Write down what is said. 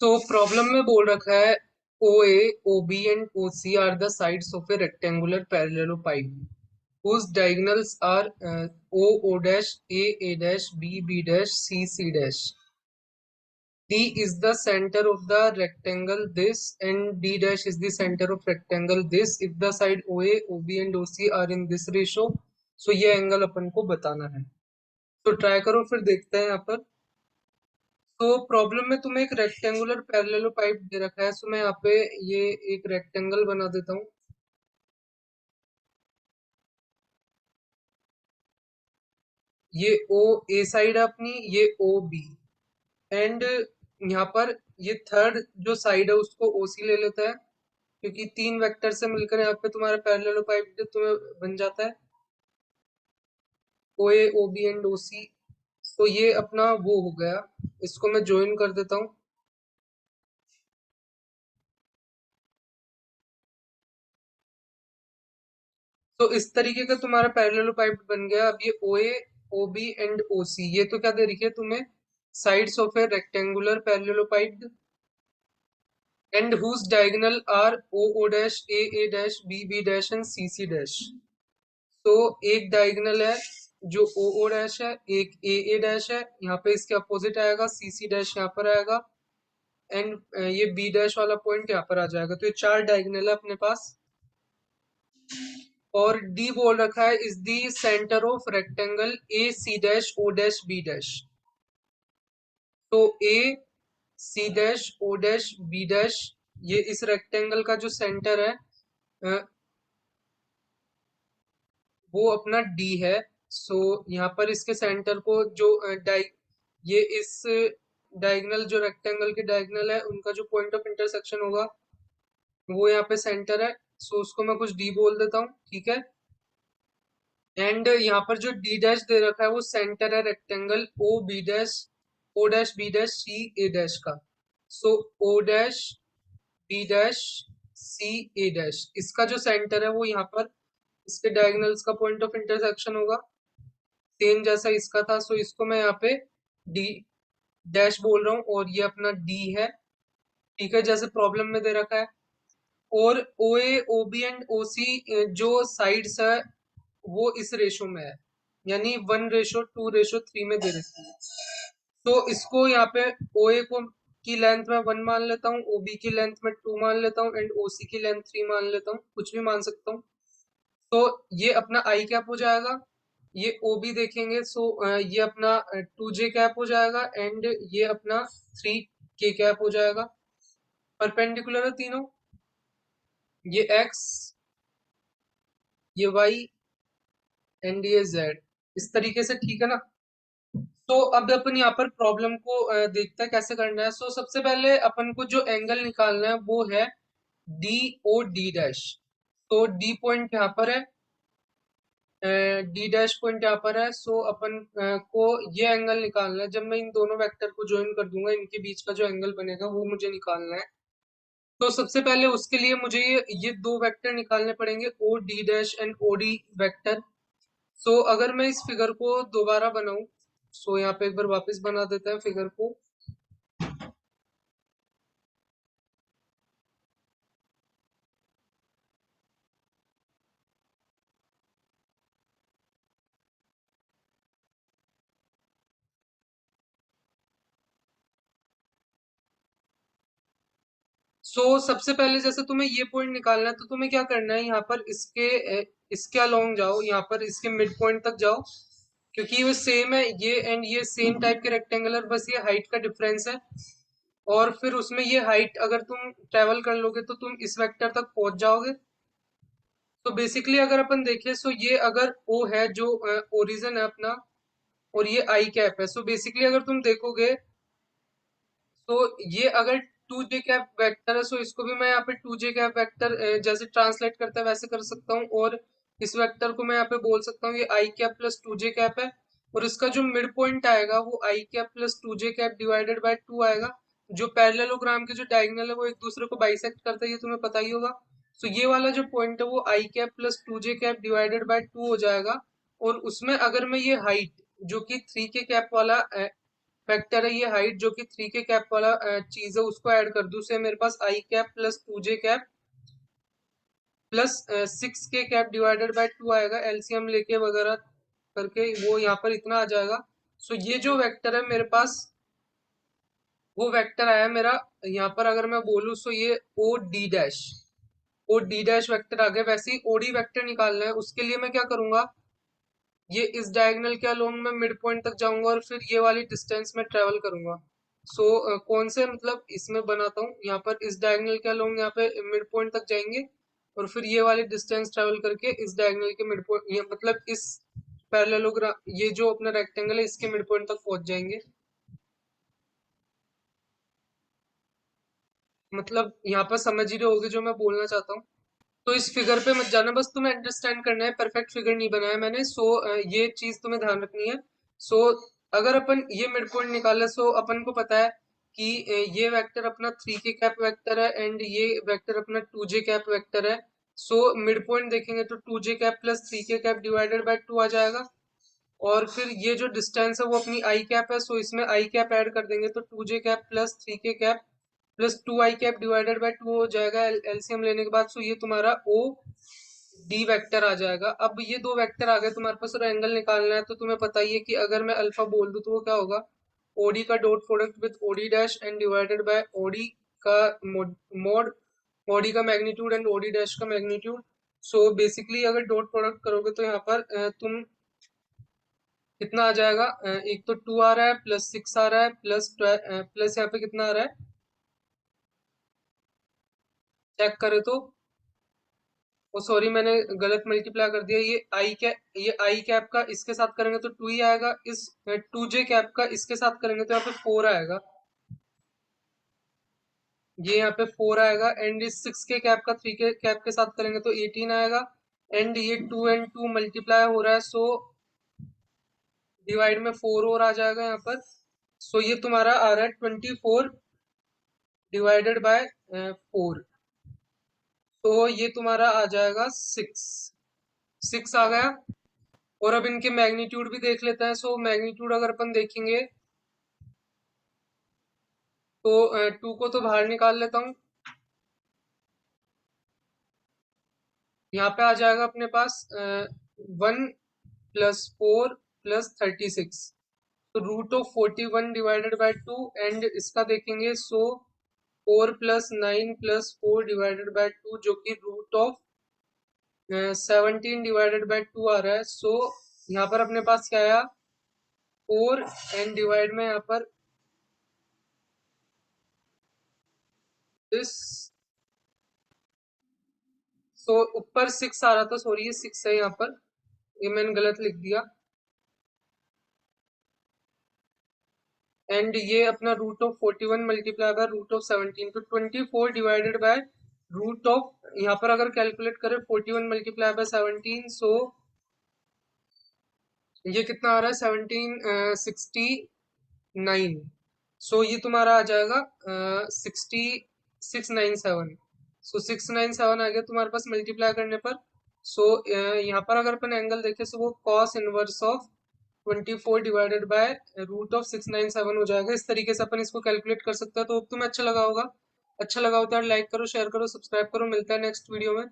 तो प्रॉब्लम में बोल रखा है O A O B and O C are the sides of a rectangular parallelepiped whose diagonals are o dash a dash b dash c dash. D is the center of the rectangle this and D dash is the center of rectangle this if the side OA, OB and OC are in this ratio. So ये angle अपन को बताना है। तो try करो फिर देखते हैं यहाँ पर। तो प्रॉब्लम में तुम्हें एक रेक्टेंगुलर पैरेललोपाइड दे रखा है। सो मैं यहाँ पे ये एक रेक्टेंगल बना देता हूँ। ये ओ ए साइड है अपनी, ये ओ बी एंड यहाँ पर ये थर्ड जो साइड है उसको ओ सी ले लेता है, क्योंकि तीन वेक्टर से मिलकर यहाँ पे तुम्हारा पैरेललोपाइड तुम्हें बन जाता है O A O B and O सी। तो ये अपना वो हो गया, इसको मैं ज्वाइन कर देता हूँ। तो इस तरीके का तुम्हारा पैरेललोपाइड बन गया। अब ये ओ A O B and O सी ये तो क्या दे रही है तुम्हें, sides of a rectangular parallelepiped and whose diagonal are o dash a dash b dash and c dash. तो एक डायगोनल है जो ओ डैश है, एक ए डैश है, यहाँ पे इसके अपोजिट आएगा, सी डैश यहाँ पर आएगा एंड ये बी डैश वाला पॉइंट यहाँ पर आ जाएगा। तो ये चार डायगोनल है अपने पास। और डी बोल रखा है is the centre of rectangle A C dash O dash B dash. तो A C dash O dash B dash ये इस रेक्टेंगल का जो सेंटर है वो अपना डी है। सो यहाँ पर इसके सेंटर को जो ये इस डायगोनल जो रेक्टेंगल के डायगोनल है उनका जो पॉइंट ऑफ इंटरसेक्शन होगा वो यहाँ पे सेंटर है। सो उसको मैं कुछ डी बोल देता हूँ, ठीक है। एंड यहाँ पर जो डी डैश दे रखा है वो सेंटर है rectangle O dash B dash C A dash का। So O dash B dash C A dash इसका जो सेंटर है वो यहाँ पर इसके डायगोनल्स का पॉइंट ऑफ इंटरसेक्शन होगा, सेम जैसा इसका था। सो इसको मैं यहाँ पे डी डैश बोल रहा हूँ और ये अपना डी है, ठीक है, जैसे प्रॉब्लम में दे रखा है। और ओ A O B and O सी जो साइड्स है वो इस रेशो में है, यानी 1:2:3 में दे रखी है। तो इसको यहाँ पे ओ ए को की लेंथ में 1 मान लेता हूँ, ओ बी की लेंथ में 2 मान लेता हूँ एंड ओ सी की लेंथ 3 मान लेता हूँ, कुछ भी मान सकता हूँ। तो ये अपना आई कैप हो जाएगा। ये ओ बी देखेंगे, सो ये अपना 2 जे कैप हो जाएगा एंड ये अपना 3 के कैप हो जाएगा। परपेंडिकुलर है तीनों, ये एक्स, ये वाई एंड ये जेड, इस तरीके से, ठीक है ना। तो अब अपन यहाँ पर प्रॉब्लम को देखते हैं कैसे करना है। सो सबसे पहले अपन को जो एंगल निकालना है वो है डी ओ डी डैश। तो डी पॉइंट यहाँ पर है, डी डैश पॉइंट यहाँ पर है। सो अपन को ये एंगल निकालना है। जब मैं इन दोनों वेक्टर को ज्वाइन कर दूंगा इनके बीच का जो एंगल बनेगा वो मुझे निकालना है। तो सबसे पहले उसके लिए मुझे ये दो वेक्टर निकालने पड़ेंगे, O D dash and O D vector. So अगर मैं इस फिगर को दोबारा बनाऊं, सो यहाँ पे एक बार वापस बना देते हैं फिगर को। सबसे पहले जैसे तुम्हें ये पॉइंट निकालना है तो तुम्हें क्या करना है, यहाँ पर इसके अलोंग जाओ, यहाँ पर इसके मिड पॉइंट तक जाओ, क्योंकि वो सेम है ये एंड ये सेम टाइप के रेक्टेंगुलर, बस ये हाइट का डिफरेंस है। और फिर उसमें ये हाइट अगर तुम ट्रेवल कर लोगे तो तुम इस वेक्टर तक पहुंच जाओगे। तो बेसिकली अगर अपन देखें, सो ये अगर ओ है जो ओरिजिन है अपना और ये आई कैप है, सो बेसिकली अगर तुम देखोगे तो ये अगर 2 जे कैप वेक्टर है, सो इसको भी मैं यहाँ पे 2 जे कैप वेक्टर जैसे ट्रांसलेट करता है वैसे कर सकता हूँ। और इस वेक्टर को मैं यहाँ पे बोल सकता हूँ ये I cap plus 2 J cap है। और इसका जो मिड पॉइंट आएगा वो I cap plus 2 J cap divided by 2 आएगा। जो पैरेललोग्राम के जो डायगोनल है वो एक दूसरे को बाइसेक्ट करता है, ये तुम्हें पता ही होगा। सो ये वाला जो पॉइंट है वो I cap plus 2 J cap divided by 2 हो जाएगा। और उसमें अगर मैं ये हाइट जो कि 3 के कैप वाला वेक्टर है ये हाइट जो कि 3 के कैप वाला चीज है उसको ऐड कर दूं से मेरे पास I cap plus 2j cap plus 6k cap divided by 2 आएगा, एलसीएम लेके वगैरह करके वो यहाँ पर इतना आ जाएगा। सो ये जो वेक्टर है मेरे पास वो वेक्टर आया मेरा यहाँ पर, अगर मैं बोलूँ सो ये ओ डी डैश वेक्टर आ गया। वैसे ही ओडी वेक्टर निकालना है, उसके लिए मैं क्या करूंगा, ये इस डायगोनल के अलोंग मैं मिड पॉइंट तक जाऊंगा और फिर ये वाली डिस्टेंस में ट्रेवल करूंगा। कौन से मतलब इसमें बनाता हूँ, यहाँ पर इस डायगोनल के अलोंग यहाँ पे मिड पॉइंट तक जाएंगे और फिर ये वाली डिस्टेंस ट्रेवल करके इस डायगोनल के मिड पॉइंट, ये मतलब इस पैरेललोग्राम ये जो अपना रेक्टेंगल है इसके मिड पॉइंट तक पहुंच जाएंगे। मतलब यहाँ पर समझ ही रहे होगे जो मैं बोलना चाहता हूँ। तो इस फिगर पे मत जाना, बस तुम्हें अंडरस्टैंड करना है, परफेक्ट फिगर नहीं बनाया मैंने। ये चीज तुम्हें ध्यान रखनी है। सो अगर अपन ये मिड पॉइंट निकाले, अपन को पता है कि ये वेक्टर अपना 3k कैप वेक्टर है एंड ये वेक्टर अपना 2j कैप वेक्टर है। मिड पॉइंट देखेंगे तो 2j cap plus 3k cap divided by 2 आ जाएगा। और फिर ये जो डिस्टेंस है वो अपनी आई कैप है, इसमें आई कैप ऐड कर देंगे तो 2j cap plus 3k cap plus 2i cap divided by 2 हो जाएगा एलसीएम लेने के बाद। ये तुम्हारा ओ डी वेक्टर आ जाएगा। अब ये दो वेक्टर आ गए तुम्हारे पास और एंगल निकालना है, तो तुम्हें पता ही है कि अगर मैं अल्फा बोल दूं तो वो क्या होगा, ओडी का dot product with OD dash and divided by OD का मोड, ओडी का मैग्नीट्यूड एंड ओडी डैश का मैग्नीट्यूड। बेसिकली अगर डॉट प्रोडक्ट करोगे तो यहाँ पर तुम कितना आ जाएगा, एक तो 2 आ रहा है प्लस 6 आ रहा है प्लस प्लस यहाँ पे कितना आ रहा है, चेक करे तो, ओ सॉरी मैंने गलत मल्टीप्लाई कर दिया। ये आई कैप का इसके साथ करेंगे तो 2 ही आएगा, इस 2j कैप का इसके साथ करेंगे तो यहाँ पे 4 आएगा, ये यहाँ पे 4 आएगा। एंड इस 6k कैप का 3k कैप के साथ करेंगे तो 18 आएगा। एंड ये 2 एंड 2 मल्टीप्लाई हो रहा है, डिवाइड में 4 और आ जाएगा यहाँ पर। ये तुम्हारा आ रहा है 24 डिवाइडेड बाय 4। तो ये तुम्हारा आ जाएगा 6 आ गया। और अब इनके मैग्नीट्यूड भी देख लेते हैं। मैग्नीट्यूड अगर अपन देखेंगे तो 2 को तो बाहर निकाल लेता हूँ, यहाँ पे आ जाएगा अपने पास 1 + 4 + 36, तो √41 डिवाइडेड बाय 2। एंड इसका देखेंगे 4 + 9 + 4 डिवाइडेड बाय 2 जो कि √17 डिवाइडेड बाय 2 आ रहा है। यहाँ पर अपने पास क्या आया, 4 एंड डिवाइड में यहाँ पर इस ऊपर 6 आ रहा था, सॉरी ये 6 है यहाँ पर, ये मैंने गलत लिख दिया। एंड ये अपना √41 मल्टीप्लाई बाय √17, तो 24 डिवाइडेड बाय रूट ऑफ, यहाँ पर अगर कैलकुलेट करें 41 मल्टीप्लाई बाय 17, ये कितना आ रहा है 1769। ये तुम्हारा आ जाएगा 6697। 697 आ गया तुम्हारे पास मल्टीप्लाई करने पर। यहाँ पर अगर अपन एंगल देखें तो वो cos inverse of 24 divided by √697 हो जाएगा। इस तरीके से अपन इसको कैलकुलेट कर सकते हैं। तो तुम्हें अच्छा लगा होगा, अच्छा लगा हो तो लाइक करो, शेयर करो, सब्सक्राइब करो। मिलता है नेक्स्ट वीडियो में।